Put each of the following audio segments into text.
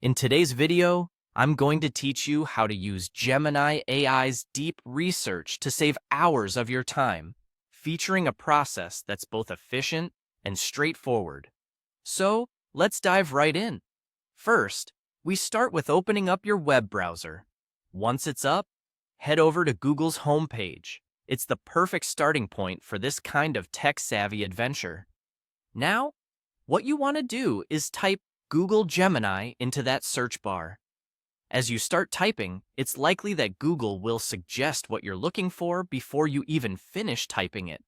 In today's video, I'm going to teach you how to use Gemini AI's deep research to save hours of your time, featuring a process that's both efficient and straightforward. So, let's dive right in. First, we start with opening up your web browser. Once it's up, head over to Google's homepage. It's the perfect starting point for this kind of tech-savvy adventure. Now, what you want to do is type Google Gemini into that search bar. As you start typing, it's likely that Google will suggest what you're looking for before you even finish typing it.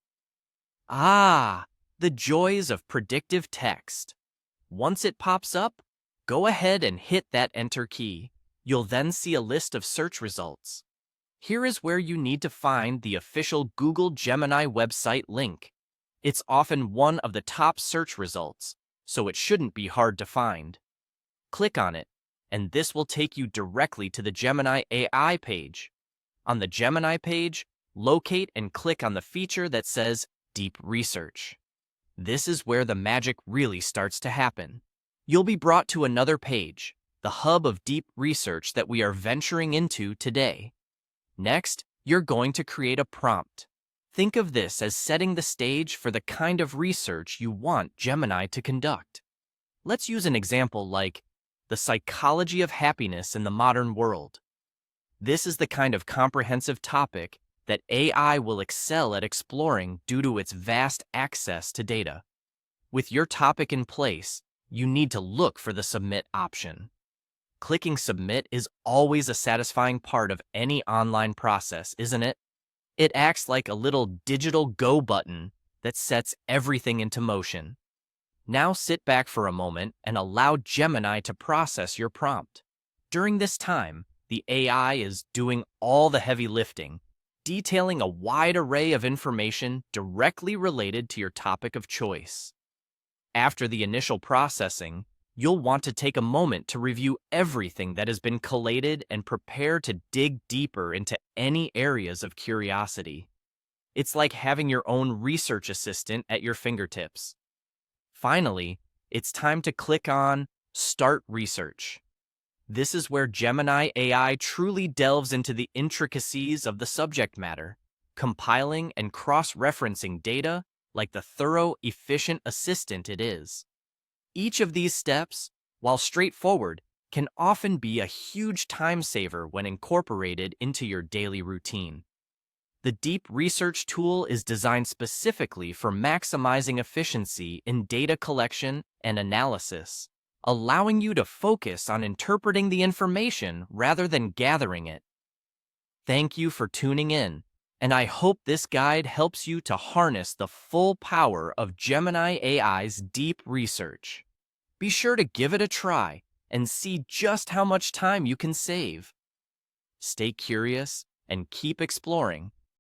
Ah, the joys of predictive text. Once it pops up, go ahead and hit that Enter key. You'll then see a list of search results. Here is where you need to find the official Google Gemini website link. It's often one of the top search results, so it shouldn't be hard to find. Click on it, and this will take you directly to the Gemini AI page. On the Gemini page, locate and click on the feature that says Deep Research. This is where the magic really starts to happen. You'll be brought to another page, the hub of deep research that we are venturing into today. Next, you're going to create a prompt. Think of this as setting the stage for the kind of research you want Gemini to conduct. Let's use an example like the psychology of happiness in the modern world. This is the kind of comprehensive topic that AI will excel at exploring due to its vast access to data. With your topic in place, you need to look for the Submit option. Clicking Submit is always a satisfying part of any online process, isn't it? It acts like a little digital go button that sets everything into motion. Now sit back for a moment and allow Gemini to process your prompt. During this time, the AI is doing all the heavy lifting, detailing a wide array of information directly related to your topic of choice. After the initial processing, you'll want to take a moment to review everything that has been collated and prepare to dig deeper into any areas of curiosity. It's like having your own research assistant at your fingertips. Finally, it's time to click on Start Research. This is where Gemini AI truly delves into the intricacies of the subject matter, compiling and cross-referencing data like the thorough, efficient assistant it is. Each of these steps, while straightforward, can often be a huge time saver when incorporated into your daily routine. The Deep Research tool is designed specifically for maximizing efficiency in data collection and analysis, allowing you to focus on interpreting the information rather than gathering it. Thank you for tuning in, and I hope this guide helps you to harness the full power of Gemini AI's deep research. Be sure to give it a try and see just how much time you can save. Stay curious and keep exploring.